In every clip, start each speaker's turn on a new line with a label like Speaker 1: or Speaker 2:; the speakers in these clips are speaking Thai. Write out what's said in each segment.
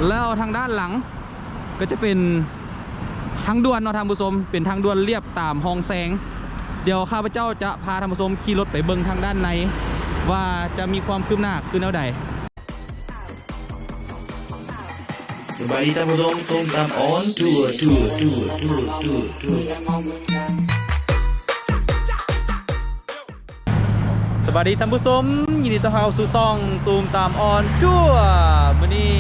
Speaker 1: แล้วทางด้านหลังก็จะเป็นทางด่วนเนาะท่านผู้ชมเป็นทางด่วนเรียบตามห้องแสงเดี๋ยวข้าพเจ้าจะพาท่านผู้ชมขี่รถไปเบิ่งทางด้านในว่าจะมีความคืบหน้าขึ้นแนวใด
Speaker 2: สบายดีท่านผู้ชมตรงตามออนทัวร์
Speaker 1: สวัสดีท่านผู้ชมยินดีต้อนรับสู่ช่องตูมตามออนทัวร์มื้อนี้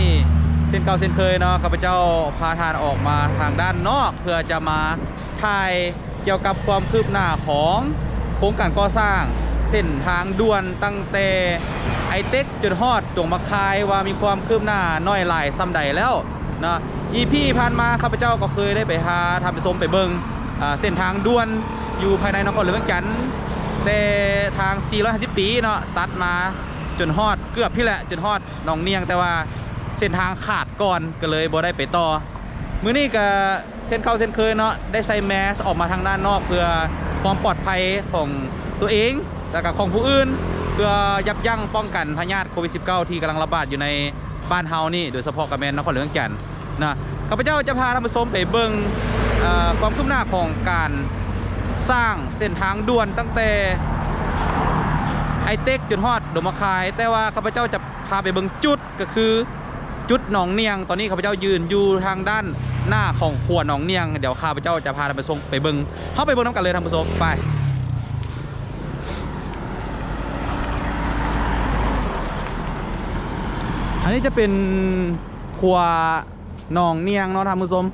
Speaker 1: เส้นเก่าเส้นเคยเนาะข้าพเจ้าพาทานออกมาทางด้านนอกเพื่อจะมาถ่ายเกี่ยวกับความคืบหน้าของโครงการก่อสร้างเส้นทางด่วนตั้งแต่ไอเต็กจนฮอดตรงมะคายว่ามีความคืบหน้าน้อยหลายซ้ำใดแล้วนะ EP ผ่านมาข้าพเจ้าก็เคยได้ไปหาทำไปชมไปเบิงเส้นทางด่วนอยู่ภายในนครหลวงเวียงจันทร์แต่ทาง450 ปีเนาะตัดมาจนฮอดเกือบพี่แหละจนฮอดหนองเนียงแต่ว่าเส้นทางขาดก่อนก็เลยบ่ได้ไปต่อมื้อนี้ก็เส้นเข้าเส้นเคยเนาะได้ใส่แมสออกมาทางด้านนอกเพื่อความปลอดภัยของตัวเองและก็ของผู้อื่นเพื่อยับยั้งป้องกันพยาธิโควิด -19 ที่กำลังระบาดอยู่ในบ้านเฮานี่โดยเฉพาะกับแมนนครหลวงเวียงจันทร์นะข้าพเจ้าจะพาท่านผู้ชมไปเบิ่งความคืบหน้าของการสร้างเส้นทางด่วนตั้งแต่ไอเต็กจนฮอดดมคายแต่ว่าข้าพเจ้าจะพาไปเบิ่งจุดก็คือจุดหนองเนียงตอนนี้ข้าพเจ้ายืนอยู่ทางด้านหน้าของขวดหนองเนียงเดี๋ยวข้าพเจ้าจะพาท่านผู้ชมไปเบิ่งเข้าไปเบิ่งน้ำกันเลยท่านผู้ชมไปอันนี้จะเป็นขวดหนองเนียงเนาะท่านผู้ชม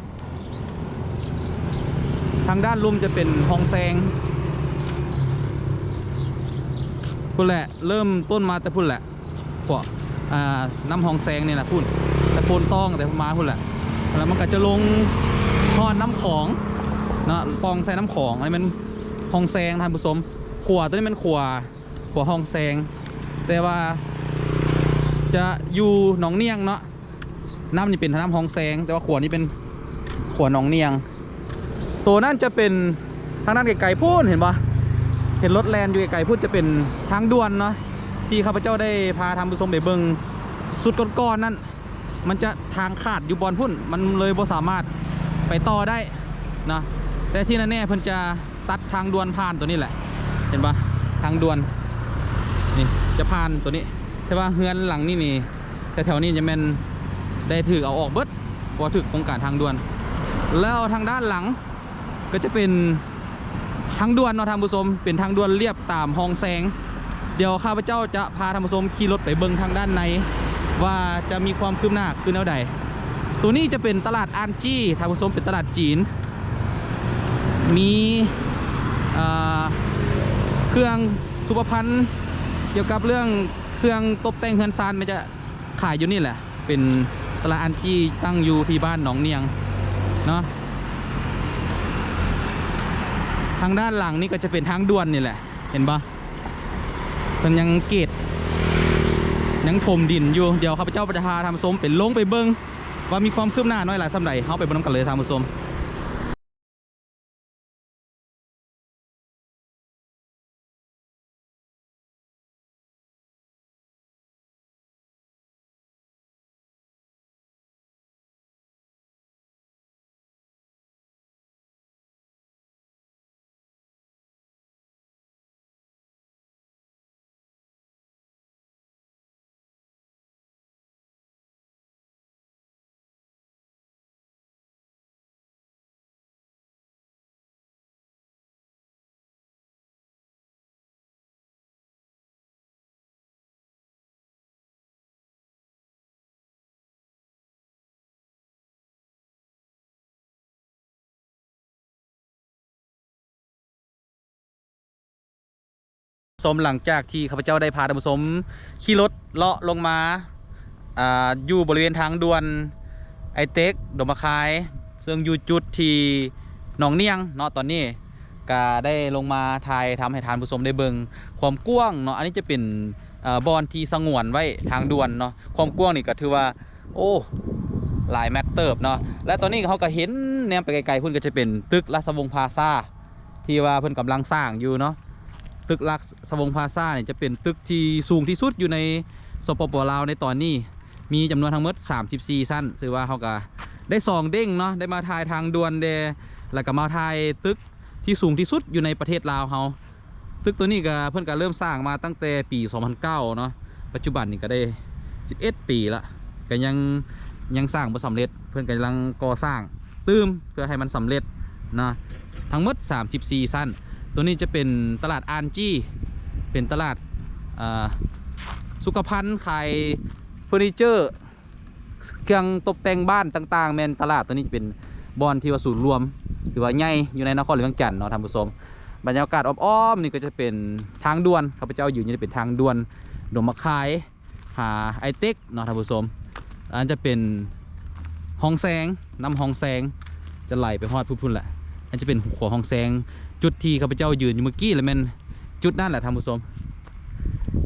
Speaker 1: ทางด้านลุ่มจะเป็นห้องแซงพุ่นแหละเริ่มต้นมาแต่พุ่นแหละพวกน้ำห้องแซงนี่แหละพุ่นแต่โพนต้องแต่มาพุ่นแหละแล้วมันก็จะลงทอดน้ำของนะปองใส่น้ำของอันนี้มันห้องแซงท่านผู้ชมขวดตัวนี้มันขวดห้องแซงแต่ว่าจะอยู่หนองเนียงเนาะน้ำนี่เป็นน้ำห้องแซงแต่ว่าขวดนี้เป็นขวดหนองเนียงตัวนั่นจะเป็นทางด้านไกลๆพูดเห็นปะเห็นรถแลนอยู่ไกลๆพูดจะเป็นทางด่วนเนาะที่ข้าพเจ้าได้พาทำผู้ชมไปเบิงสุดก้อนๆนั่นมันจะทางขาดอยู่บอนพุ่นมันเลยบ่สามารถไปต่อได้นะแต่ที่แน่ๆเพิ่นจะตัดทางด่วนผ่านตัวนี้แหละเห็นปะทางด่วนนี่จะผ่านตัวนี้แต่ว่าเฮือนหลังนี่นี่แถวๆนี้จะเป็นได้ถือเอาออกเบิดเพราะถือโครงการทางด่วนแล้วทางด้านหลังก็จะเป็นทางด่วนเนาะท่านผู้ชมเป็นทางด่วนเรียบตามห้องแสงเดี๋ยวข้าพเจ้าจะพาท่านผู้ชมขี่รถไปเบิ่งทางด้านในว่าจะมีความคืบหน้าขึ้นแนวใดตัวนี้จะเป็นตลาดอันจี้ท่านผู้ชมเป็นตลาดจีนมีเครื่องสุขภัณฑ์เกี่ยวกับเรื่องเครื่องตกแต่งเฮือนซานมันจะขายอยู่นี่แหละเป็นตลาดอันจี้ตั้งอยู่ที่บ้านหนองเนียงเนาะทางด้านหลังนี่ก็จะเป็นทางด่วนนี่แหละเห็นปะมันยังเกตยังถมดินอยู่เดี๋ยวข้าพเจ้าจะพาทำส้มเป็นลงไปเบิ้งว่ามีความคืบหน้าน้อยหลายสำหรับเขาไปบนน้ำกันเลยทำส้มหลังจากที่ข้าพเจ้าได้พาท่านผู้ชมขี่รถเลาะลงมาอยู่บริเวณทางด่วนไอเต็กดมคายซึ่งอยู่จุดที่หนองเนียงเนาะตอนนี้ก็ได้ลงมาถ่ายทำให้ท่านผู้ชมได้เบิ่งความกว้างเนาะอันนี้จะเป็นบอนที่สงวนไว้ทางด่วนเนาะความกว้างนี่ก็ถือว่าโอ้หลายแมตเติบเนาะและตอนนี้เขาก็เห็นแนมไปไกลๆเพิ่นก็จะเป็นตึกราชวงศ์พลาซ่าที่ว่าเพิ่นกำลังสร้างอยู่เนาะตึกราชวงศ์พลาซ่าเนี่ยจะเป็นตึกที่สูงที่สุดอยู่ในสปป.ลาวในตอนนี้ มีจำนวนทั้งหมด34สั้นถือว่าเขาก็ได้2เด้งเนาะได้มาถ่ายทางด่วนเดแล้วก็มาถ่ายตึกที่สูงที่สุดอยู่ในประเทศลาวเขาตึกตัวนี้ก็เพิ่นก็เริ่มสร้างมาตั้งแต่ปี2009เนาะปัจจุบันนี่ก็ได้11ปีละก็ยังสร้างบ่สำเร็จเพิ่นกำลังก่อสร้างเพื่อให้มันสำเร็จนะทั้งหมด34สั้นตัวนี้จะเป็นตลาดอานจี้เป็นตลาดสุขภัณฑ์ขายเฟอร์นิเจอร์เครื่องตกแต่งบ้านต่างๆแมนตลาดตัวนี้จะเป็นบอนที่ว่าศูนย์รวมหรือว่าใหญ่อยู่ในนครหลวงเวียงจันทน์เนาะท่านผู้ชมบรรยากาศอ้อมๆนี่ก็จะเป็นทางด่วนข้าพเจ้าอยู่นี่เป็นทางด่วนดงมะขายหาไอเต็กเนาะท่านผู้ชมอันจะเป็นห้องแสงน้ำห้องแสงจะไหลไปฮอดพุ่นๆแหละอันจะเป็นหัวห้องแสงจุดที่ข้าพเจ้ายืนอยู่เมื่อกี้แล้วแม่นจุดนั่นแหละท่านผู้ชม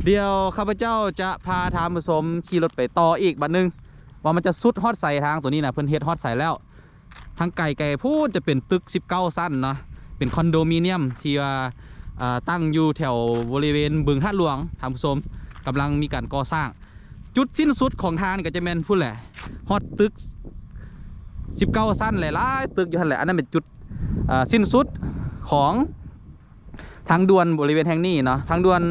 Speaker 1: เดี๋ยวข้าพเจ้าจะพาท่านผู้ชมขี่รถไปต่ออีกบัดนึงว่ามันจะสุดฮอดใส่ทางตัวนี้นะเพิ่นเฮ็ดฮอดใส่แล้วทางไกลพูดจะเป็นตึก19สั้นเนาะเป็นคอนโดมิเนียมที่ว่าตั้งอยู่แถวบริเวณบึงท่าหลวงท่านผู้ชมกำลังมีการก่อสร้างจุดสิ้นสุดของทางนี่ก็จะแม่นพูดแหละฮอดตึก19สั้นหลายๆตึกอยู่หั่นแหละอันนั้นเป็นจุดสิ้นสุดของทางด่วนบริเวณแห่งนี้เนาะทางด่วน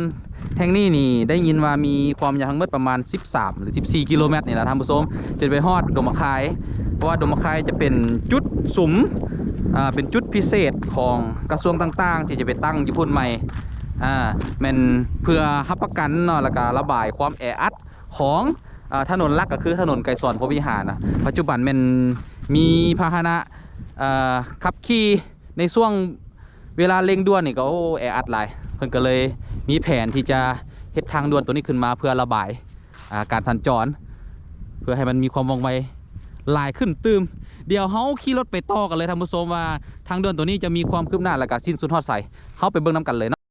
Speaker 1: แห่งนี้นี่ได้ยินว่ามีความยาวทั้งหมดประมาณ13หรือ14กิโลเมตรนี่แหละท่านผู้ชมจะไปฮอดดงมะขายเพราะว่าดงมะขายจะเป็นจุดสุมเป็นจุดพิเศษของกระทรวงต่างๆที่จะไปตั้งอยู่พุ่นใหม่แมันเพื่อรับประกันเนาะแล้วก็ระบายความแออัดของถนนหลักก็คือถนนไกรสอนพรหมวิหารนะปัจจุบันมันมีพาหนะขับขี่ในช่วงเวลาเร่งด่วนนี่ก็แออัดหลายเพิ่นก็เลยมีแผนที่จะเฮ็ดทางด่วนตัวนี้ขึ้นมาเพื่อระบายการสัญจรเพื่อให้มันมีความว่องไวหลายขึ้นตืมเดี๋ยวเฮาขี่รถไปต่อกันเลยท่านผู้ชมว่าทางด่วนตัวนี้จะมีความคืบหน้าและก็สิ้นสุดฮอดใส่เฮาไปเบิ่งนํกันเลยเนาะ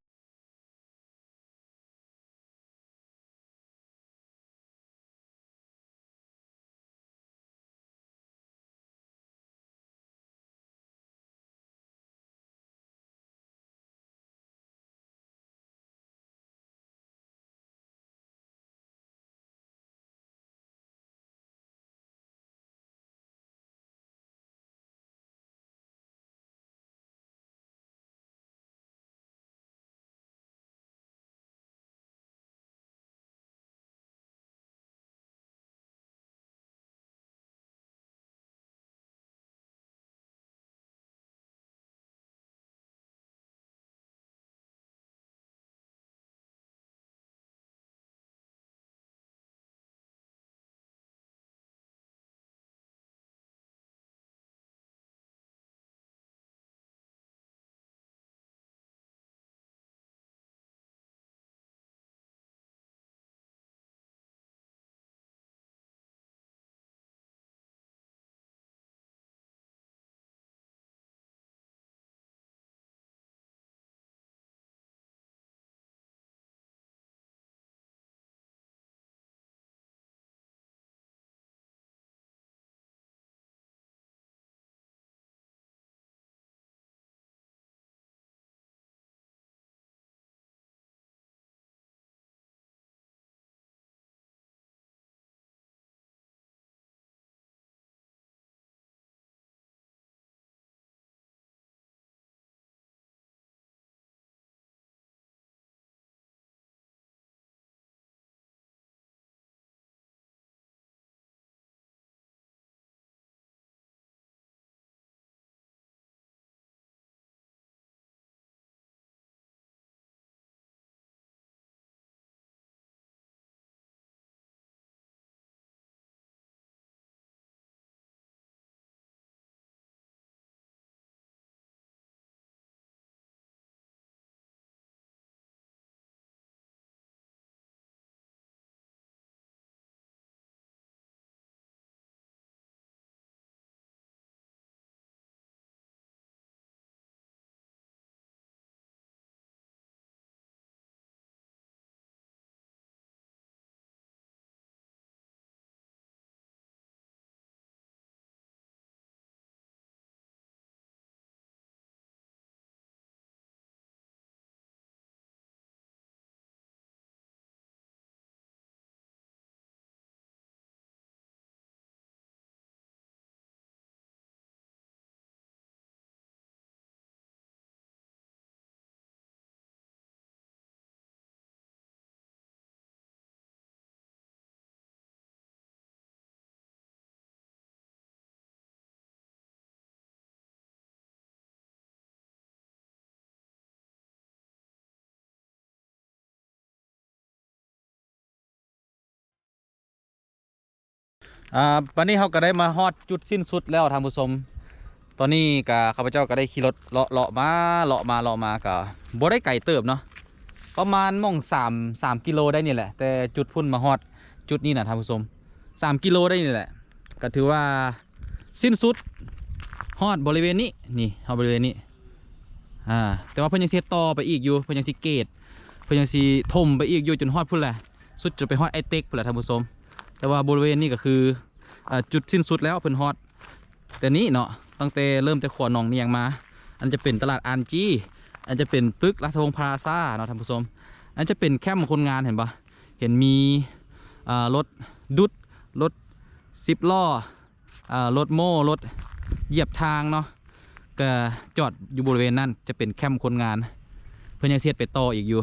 Speaker 1: วันนี้เขาก็ได้มาฮอดจุดสิ้นสุดแล้วท่านผู้ชมตอนนี้ก็ข้าพเจ้าก็ได้ขี่รถเลาะมาก็บ่ได้ไกลเติบเนาะประมาณม่อง3 กิโลได้นี่แหละแต่จุดพุ่นมาฮอดจุดนี้นะท่านผู้ชม3 กิโลได้นี่แหละก็ถือว่าสิ้นสุดฮอดบริเวณนี้นี่ฮอดบริเวณนี้แต่ว่าเพิ่นยังสิต่อไปอีกอยู่เพิ่นยังสิเกตเพิ่นยังสิถมไปอีกอยู่จนฮอดพุ่นแหละสุดจะไปฮอดไอเต็กพุ่นแหละท่านผู้ชมแต่ว่าบริเวณนี้ก็คือจุดสิ้นสุดแล้วเพิ่นฮอดแต่นี้เนาะตั้งแต่เริ่มแต่ขวหนองเนียงมาอันจะเป็นตลาดอันจีอันจะเป็นตึกราชวงศ์พลาซ่าเนาะท่านผู้ชมอันจะเป็นแคมป์คนงานเห็นปะเห็นมีรถดุดรถ10 ล้อรถโม่รถเหยียบทางเนาะก็จอดอยู่บริเวณนั้นจะเป็นแคมป์คนงานเพิ่นยังเสียดไปต่ออีกอยู่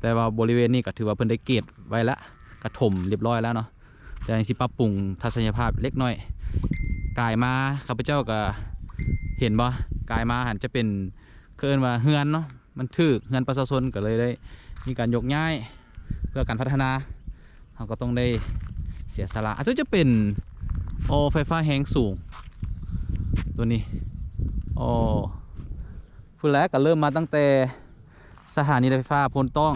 Speaker 1: แต่ว่าบริเวณนี้ก็ถือว่าเพิ่นได้เกตไว้แล้วกระถมเรียบร้อยแล้วเนาะแต่ยังสิปรับปรุงทัศนียภาพเล็กน้อยกายมาข้าพเจ้าก็เห็นบ่กายมาหันจะเป็นเกินว่าเฮือนเนาะมันถึกเฮือนประชาชนก็เลยได้มีการยกย้ายเพื่อการพัฒนาเราก็ต้องได้เสียสละอาจจะเป็นไฟฟ้าแรงสูงตัวนี้พูดแล้วก็เริ่มมาตั้งแต่สถานีรถไฟฟ้าพลต้อง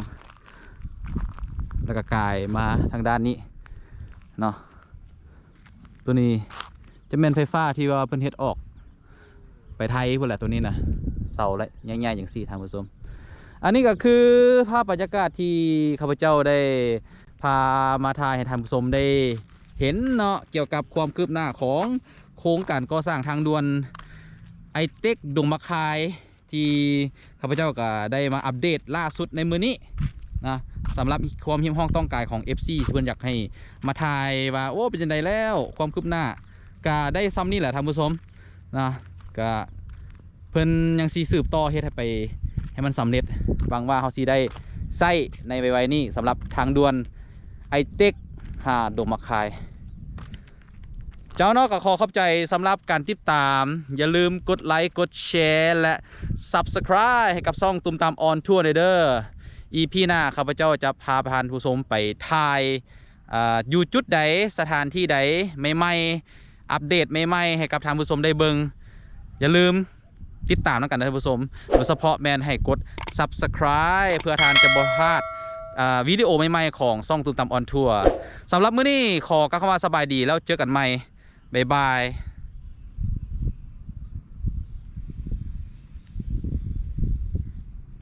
Speaker 1: แล้วก็กายมาทางด้านนี้เนาะตัวนี้จะเป็นไฟฟ้าที่ว่าเพิ่นเฮ็ดออกไปไทยพุ่นแหละตัวนี้นะเสาและใหญ่ๆอย่าง4ท่านผู้ชมอันนี้ก็คือภาพบรรยากาศที่ข้าพเจ้าได้พามาถ่ายให้ท่านผู้ชมได้เห็นเนาะเกี่ยวกับความคืบหน้าของโครงการก่อสร้างทางด่วนไอเต็กดงมะคายที่ข้าพเจ้าก็ได้มาอัปเดตล่าสุดในมื้อนี้นะสำหรับความหิวห้องต้องการของ FC ที่เพื่อนอยากให้มาถ่ายว่าโอ้เป็นยังไงแล้วความคืบหน้าก็ได้ซ้ำนี่แหละท่านผู้ชมนะก็เพิ่นยังสีสืบต่อเฮ็ดให้มันสำเร็จหวังว่าเขาสีได้ใส่ในไวๆนี้สำหรับทางด่วนไอเต็กดงมะคายเจ้าเนาะก็ขอขอบใจสำหรับการติดตามอย่าลืมกดไลค์กดแชร์และ Subscribe ให้กับช่องตุมตามออนทัวร์เด้อEP หน้าข้าพเจ้าจะพาท่านผู้ชมไปถ่ายอยู่จุดใดสถานที่ใดใหม่ๆอัปเดตใหม่ๆให้กับท่านผู้ชมได้เบิ่งอย่าลืมติดตามกันนะท่านผู้ชมโดยเฉพาะแมนให้กด Subscribe เพื่อท่านจะบ่พลาดวิดีโอใหม่ๆของช่องตุมตามออนทัวร์สำหรับมื้อนี้ขอกล่าวคำว่าสบายดีแล้วเจอกันใหม่บ๊ายบาย